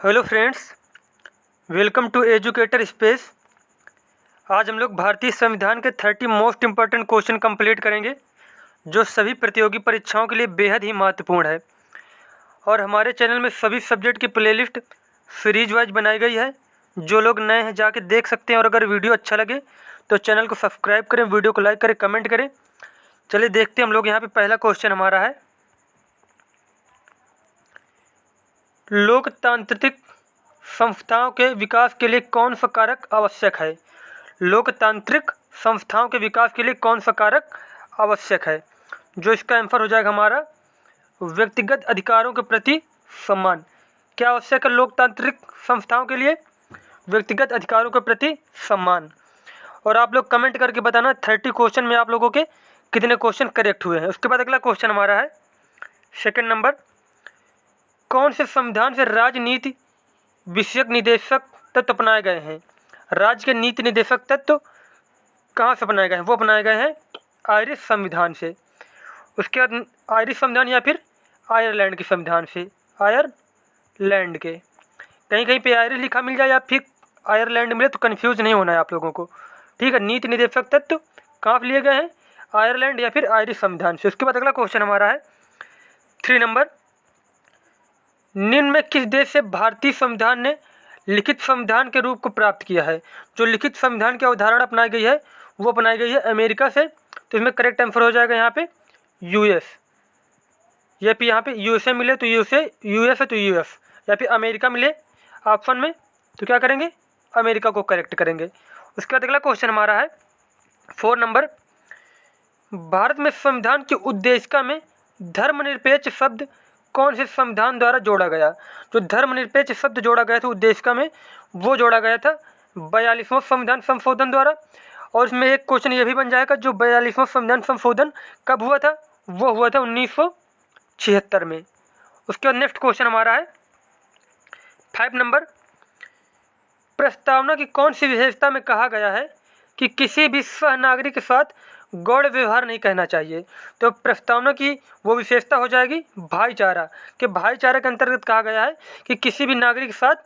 Hello friends, welcome to educator space. आज हम लोग भारतीय संविधान के 30 मोस्ट इम्पॉर्टेंट क्वेश्चन कंप्लीट करेंगे जो सभी प्रतियोगी परीक्षाओं के लिए बेहद ही महत्वपूर्ण है। और हमारे चैनल में सभी सब्जेक्ट की प्लेलिस्ट सीरीज वाइज बनाई गई है। जो लोग नए हैं जाके देख सकते हैं। और अगर वीडियो अच्छा लगे तो चैनल को सब्सक्राइब करें, वीडियो को लाइक करें, कमेंट करें। चलिए देखते हैं हम लोग। यहाँ पे पहला क्वेश्चन हमारा है, लोकतांत्रिक संस्थाओं के विकास के लिए कौन सा कारक आवश्यक है। लोकतांत्रिक संस्थाओं के विकास के लिए कौन सा कारक आवश्यक है। जो इसका आंसर हो जाएगा हमारा व्यक्तिगत अधिकारों के प्रति सम्मान। क्या आवश्यक है लोकतांत्रिक संस्थाओं के लिए? व्यक्तिगत अधिकारों के प्रति सम्मान। और आप लोग कमेंट करके बताना 30 क्वेश्चन में आप लोगों के कितने क्वेश्चन करेक्ट हुए हैं। उसके बाद अगला क्वेश्चन हमारा है सेकंड नंबर, कौन से संविधान से राजनीति विषयक निदेशक तत्व अपनाए गए हैं। राज्य के नीति निदेशक तत्व कहाँ से अपनाए गए हैं? वो अपनाए गए हैं आयरिश संविधान से। उसके बाद आयरिश संविधान या फिर आयरलैंड के संविधान से। आयरलैंड के, कहीं कहीं पे आयरिश लिखा मिल जाए या फिर आयरलैंड मिले तो कन्फ्यूज नहीं होना है आप लोगों को। ठीक है, नीति निदेशक तत्व कहाँ से लिए गए हैं? आयरलैंड या फिर आयरिश संविधान से। उसके बाद अगला क्वेश्चन हमारा है 3 नंबर, निम्न में किस देश से भारतीय संविधान ने लिखित संविधान के रूप को प्राप्त किया है। जो लिखित संविधान की अवधारणा अपनाई गई है वो अपनाई गई है अमेरिका से। तो इसमें करेक्ट आंसर हो जाएगा यहाँ पे यूएस। या फिर यहाँ पे यूएसए मिले तो यूएसए, यूएस है तो यूएस, या फिर अमेरिका मिले ऑप्शन में तो क्या करेंगे? अमेरिका को करेक्ट करेंगे। उसके बाद अगला क्वेश्चन हमारा है 4 नंबर, भारत में संविधान की उद्देशिका में धर्मनिरपेक्ष शब्द कौन से संविधान द्वारा जोड़ा गया। जो धर्मनिरपेक्ष शब्द जोड़ा गया था उद्देशिका में, वो जोड़ा गया था 42वां संविधान संशोधन द्वारा। और इसमें एक क्वेश्चन ये भी बन जाएगा, जो 42वां संविधान संशोधन कब हुआ था? वो हुआ था 1976 में। उसके बाद नेक्स्ट क्वेश्चन हमारा है 5 नंबर, प्रस्तावना की कौन सी विशेषता में कहा गया है कि किसी भी सह नागरिक के साथ गौण व्यवहार नहीं कहना चाहिए। तो प्रस्तावना की वो विशेषता हो जाएगी भाईचारा, कि भाईचारा के अंतर्गत कहा गया है कि किसी भी नागरिक के साथ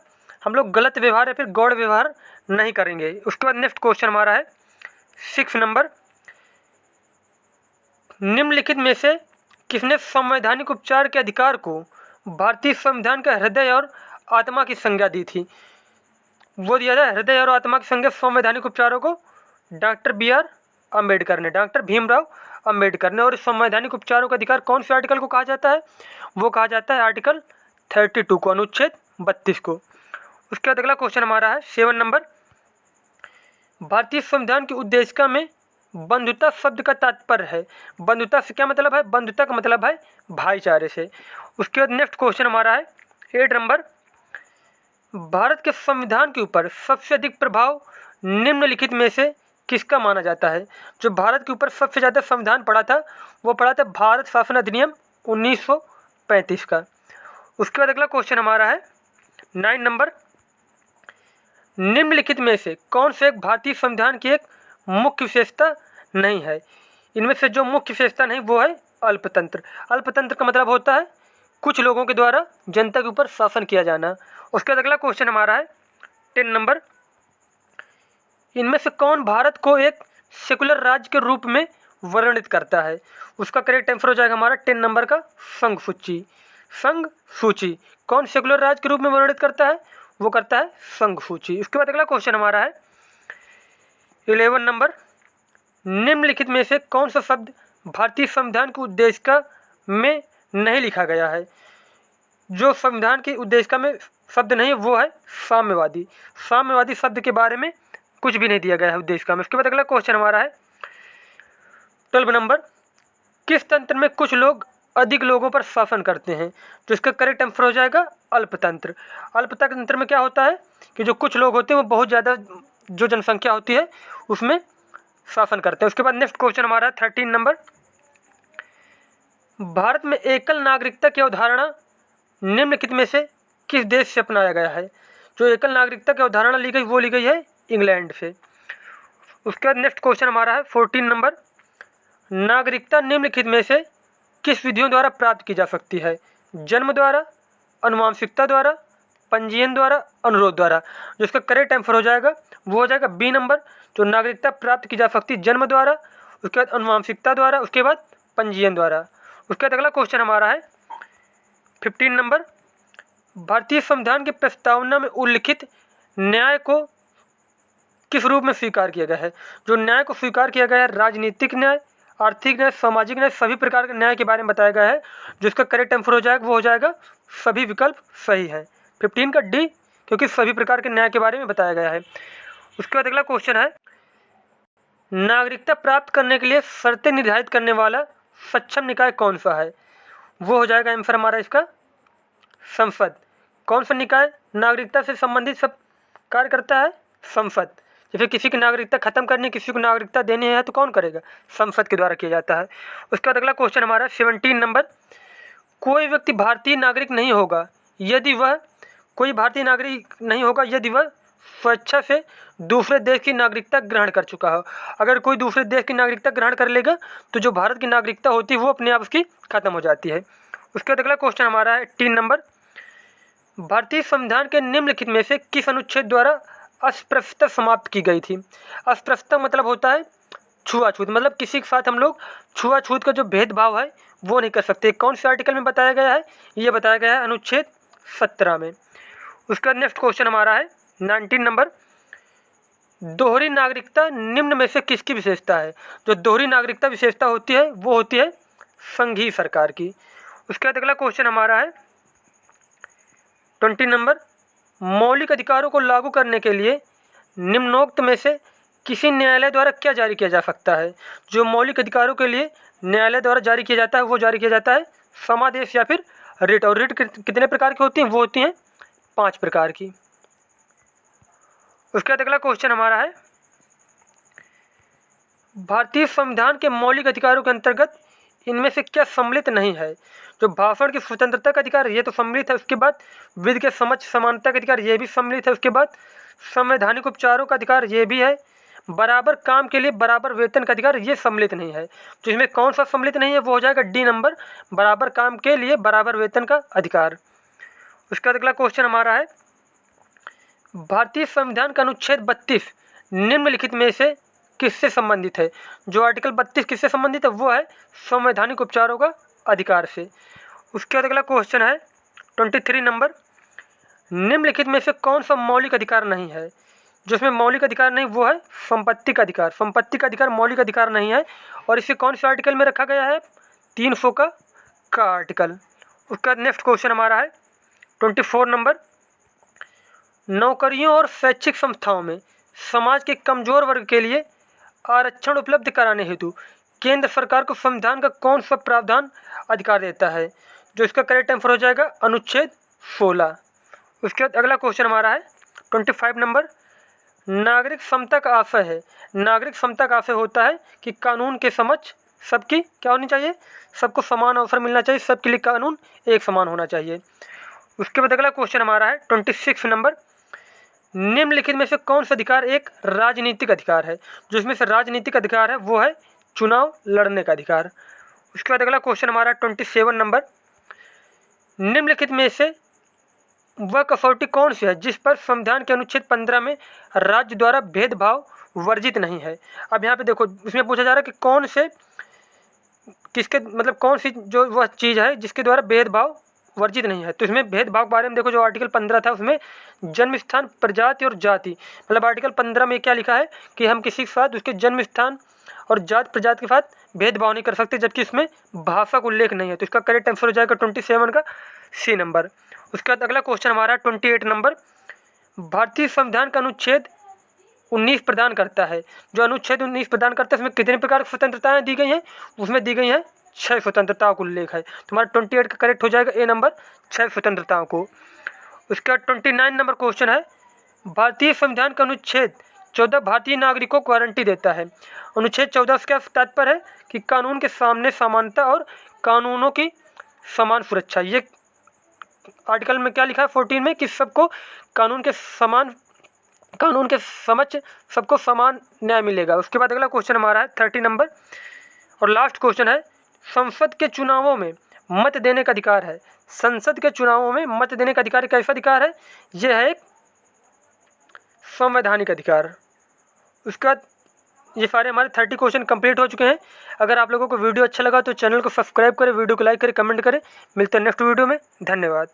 हम लोग गलत व्यवहार या फिर गौण व्यवहार नहीं करेंगे। उसके बाद नेक्स्ट क्वेश्चन हमारा है 6 नंबर, निम्नलिखित में से किसने संवैधानिक उपचार के अधिकार को भारतीय संविधान का हृदय और आत्मा की संज्ञा दी थी। वो दिया था हृदय और आत्मा की संज्ञा संवैधानिक उपचारों को डॉक्टर BR अम्बेडकर ने, डॉक्टर भीमराव अम्बेडकर ने। और संवैधानिक उपचारों का अधिकार कौन से आर्टिकल को कहा जाता है? वो कहा जाता है आर्टिकल 32 को, अनुच्छेद 32 को। उसके बाद अगला क्वेश्चन हमारा है 7 नंबर, भारतीय संविधान की उद्देशिका में बंधुता शब्द का तात्पर्य है। बंधुता से क्या मतलब है? बंधुता का मतलब है भाईचारे से। उसके बाद नेक्स्ट क्वेश्चन हमारा है 8 नंबर, भारत के संविधान के ऊपर सबसे अधिक प्रभाव निम्नलिखित में से किसका माना जाता है। जो भारत के ऊपर सबसे ज़्यादा संविधान पढ़ा था वो पढ़ा था भारत शासन अधिनियम 1935 का। उसके बाद अगला क्वेश्चन हमारा है 9 नंबर, निम्नलिखित में से कौन से एक भारतीय संविधान की एक मुख्य विशेषता नहीं है। इनमें से जो मुख्य विशेषता नहीं वो है अल्पतंत्र। अल्पतंत्र का मतलब होता है कुछ लोगों के द्वारा जनता के ऊपर शासन किया जाना। उसके बाद अगला क्वेश्चन हमारा है 10 नंबर, इनमें से कौन भारत को एक सेकुलर राज्य के रूप में वर्णित करता है। उसका करेक्ट आंसर हो जाएगा हमारा 10 नंबर का संघ सूची। संघ सूची कौन सेकुलर राज्य के रूप में वर्णित करता है? वो करता है संघ सूची। उसके बाद अगला क्वेश्चन हमारा है 11 नंबर, निम्नलिखित में से कौन सा शब्द भारतीय संविधान की उद्देशिका में नहीं लिखा गया है। जो संविधान की उद्देशिका में शब्द नहीं वो है साम्यवादी। साम्यवादी शब्द के बारे में कुछ भी नहीं दिया गया है उद्देशिका में। उसके बाद अगला क्वेश्चन हमारा है 12 नंबर, किस तंत्र में कुछ लोग अधिक लोगों पर शासन करते हैं। तो इसका करेक्ट आंसर हो जाएगा अल्पतंत्र। अल्पतंत्र में क्या होता है कि जो कुछ लोग होते हैं वो बहुत ज़्यादा जो जनसंख्या होती है उसमें शासन करते हैं। उसके बाद नेक्स्ट क्वेश्चन हमारा है 13 नंबर, भारत में एकल नागरिकता की अवधारणा निम्नलिखित में से किस देश से अपनाया गया है। जो एकल नागरिकता की अवधारणा ली गई वो ली गई है इंग्लैंड से। उसके बाद नेक्स्ट क्वेश्चन हमारा है 14 नंबर, नागरिकता निम्नलिखित में से किस विधियों द्वारा प्राप्त की जा सकती है। जन्म द्वारा, अनुवांशिकता द्वारा, पंजीयन द्वारा, अनुरोध द्वारा। जिसका करेक्ट आंसर हो जाएगा वो हो जाएगा बी नंबर, जो नागरिकता प्राप्त की जा सकती है जन्म द्वारा, उसके बाद अनुवांशिकता द्वारा, उसके बाद पंजीयन द्वारा। उसके बाद अगला क्वेश्चन हमारा है 15 नंबर, भारतीय संविधान की प्रस्तावना में उल्लिखित न्याय को किस रूप में स्वीकार किया गया है। जो न्याय को स्वीकार किया गया है, राजनीतिक न्याय, आर्थिक न्याय, सामाजिक न्याय, सभी प्रकार के न्याय के बारे में बताया गया है। जिसका करेक्ट आंसर हो जाएगा वो हो जाएगा सभी विकल्प सही है। 15 का डी, क्योंकि सभी प्रकार के न्याय के बारे में बताया गया है। उसके बाद अगला क्वेश्चन है, नागरिकता प्राप्त करने के लिए शर्तें निर्धारित करने वाला सक्षम निकाय कौन सा है। वो हो जाएगा आंसर हमारा इसका संसद। कौन सा निकाय नागरिकता से संबंधित सब कार्य करता है? संसद। जैसे किसी की नागरिकता खत्म करनी है, किसी को नागरिकता देनी है तो कौन करेगा? संसद के द्वारा किया जाता है। उसके बाद अगला क्वेश्चन हमारा 17 नंबर, कोई व्यक्ति भारतीय नागरिक नहीं होगा यदि वह स्वेच्छा से दूसरे देश की नागरिकता ग्रहण कर चुका हो। अगर कोई दूसरे देश की नागरिकता ग्रहण कर लेगा तो जो भारत की नागरिकता होती है वो अपने आप उसकी खत्म हो जाती है। उसके बाद अगला क्वेश्चन हमारा है 3 नंबर, भारतीय संविधान के निम्नलिखित में से किस अनुच्छेद द्वारा अस्पृश्यता समाप्त की गई थी। अस्पृश्यता मतलब होता है छुआछूत, मतलब किसी के साथ हम लोग छुआछूत का जो भेदभाव है वो नहीं कर सकते। कौन से आर्टिकल में बताया गया है? ये बताया गया है अनुच्छेद 17 में। उसका नेक्स्ट क्वेश्चन हमारा है 19 नंबर, दोहरी नागरिकता निम्न में से किसकी विशेषता है। जो दोहरी नागरिकता विशेषता होती है वो होती है संघीय सरकार की। उसके बाद अगला क्वेश्चन हमारा है 20 नंबर, मौलिक अधिकारों को लागू करने के लिए निम्नोक्त में से किसी न्यायालय द्वारा क्या जारी किया जा सकता है। जो मौलिक अधिकारों के लिए न्यायालय द्वारा जारी किया जाता है वो जारी किया जाता है समादेश या फिर रिट। और रिट कितने प्रकार की होती हैं? वो होती हैं 5 प्रकार की। उसके बाद अगला क्वेश्चन हमारा है, भारतीय संविधान के मौलिक अधिकारों के अंतर्गत इनमें से क्या सम्मिलित नहीं है। जो भाषण की स्वतंत्रता का अधिकार ये तो सम्मिलित है। उसके बाद विधि के समक्ष समानता का अधिकार ये भी सम्मिलित है। उसके बाद संवैधानिक उपचारों का अधिकार ये भी है। बराबर काम के लिए बराबर वेतन का अधिकार ये सम्मिलित नहीं है। तो इसमें कौन सा सम्मिलित नहीं है? वो हो जाएगा डी नंबर, बराबर काम के लिए बराबर वेतन का अधिकार। उसके बाद अगला क्वेश्चन हमारा है, भारतीय संविधान का अनुच्छेद 32 निम्नलिखित में से किससे संबंधित है। जो आर्टिकल 32 किससे संबंधित है? वो है संवैधानिक उपचारों का अधिकार से। उसके बाद अगला क्वेश्चन है 23 नंबर, निम्नलिखित में से कौन सा मौलिक अधिकार नहीं है। जो इसमें मौलिक अधिकार नहीं वो है संपत्ति का अधिकार। संपत्ति का अधिकार मौलिक अधिकार नहीं है। और इसे कौन से आर्टिकल में रखा गया है? 300 का आर्टिकल। उसका नेक्स्ट क्वेश्चन हमारा है 24 नंबर, नौकरियों और शैक्षिक संस्थाओं में समाज के कमजोर वर्ग के लिए आरक्षण उपलब्ध कराने हेतु केंद्र सरकार को संविधान का कौन सा प्रावधान अधिकार देता है। जो इसका करेक्ट आंसर हो जाएगा अनुच्छेद 16। उसके बाद अगला क्वेश्चन हमारा है 25 नंबर, नागरिक समता का आशय है। नागरिक समता का आशय होता है कि कानून के समक्ष सबकी क्या होनी चाहिए? सबको समान अवसर मिलना चाहिए, सबके लिए कानून एक समान होना चाहिए। उसके बाद अगला क्वेश्चन हमारा है 26 नंबर, निम्नलिखित में से कौन सा अधिकार एक राजनीतिक अधिकार है। जो इसमें से राजनीतिक अधिकार है वो है चुनाव लड़ने का अधिकार। उसके बाद अगला क्वेश्चन हमारा 27 नंबर, निम्नलिखित में से वह कसौटी कौन सी है जिस पर संविधान के अनुच्छेद 15 में राज्य द्वारा भेदभाव वर्जित नहीं है। अब यहाँ पे देखो इसमें पूछा जा रहा है कि कौन से किसके मतलब कौन सी जो वह चीज़ है जिसके द्वारा भेदभाव वर्जित नहीं है। तो इसमें भेदभाव के बारे में देखो, जो आर्टिकल 15 था उसमें जन्म स्थान, प्रजाति और जाति, मतलब आर्टिकल 15 में क्या लिखा है कि हम किसी के साथ उसके जन्म स्थान और जाति प्रजाति के साथ भेदभाव नहीं कर सकते, जबकि इसमें भाषा का उल्लेख नहीं है। तो इसका करेक्ट आंसर हो जाएगा 27 का सी नंबर। उसके बाद अगला क्वेश्चन हमारा 28 नंबर, भारतीय संविधान का अनुच्छेद 19 प्रदान करता है। जो अनुच्छेद 19 प्रदान करता है उसमें कितने प्रकार की स्वतंत्रताएं दी गई हैं? उसमें दी गई हैं 6 स्वतंत्रताओं का उल्लेख है। तुम्हारा 28 का करेक्ट हो जाएगा ए नंबर, 6 स्वतंत्रताओं को। उसका 29 नंबर क्वेश्चन है, भारतीय संविधान का अनुच्छेद 14 भारतीय नागरिकों को गारंटी देता है। अनुच्छेद 14 से क्या तात्पर्य है कि कानून के सामने समानता और कानूनों की समान सुरक्षा। ये आर्टिकल में क्या लिखा है 14 में कि सबको कानून के समक्ष सबको समान न्याय मिलेगा। उसके बाद अगला क्वेश्चन हमारा है 30 नंबर और लास्ट क्वेश्चन है, संसद के चुनावों में मत देने का अधिकार है। संसद के चुनावों में मत देने का अधिकार कैसा अधिकार है? यह है एक संवैधानिक अधिकार। उसके बाद ये सारे हमारे 30 क्वेश्चन कंप्लीट हो चुके हैं। अगर आप लोगों को वीडियो अच्छा लगा तो चैनल को सब्सक्राइब करें, वीडियो को लाइक करें, कमेंट करें। मिलते हैं नेक्स्ट वीडियो में। धन्यवाद।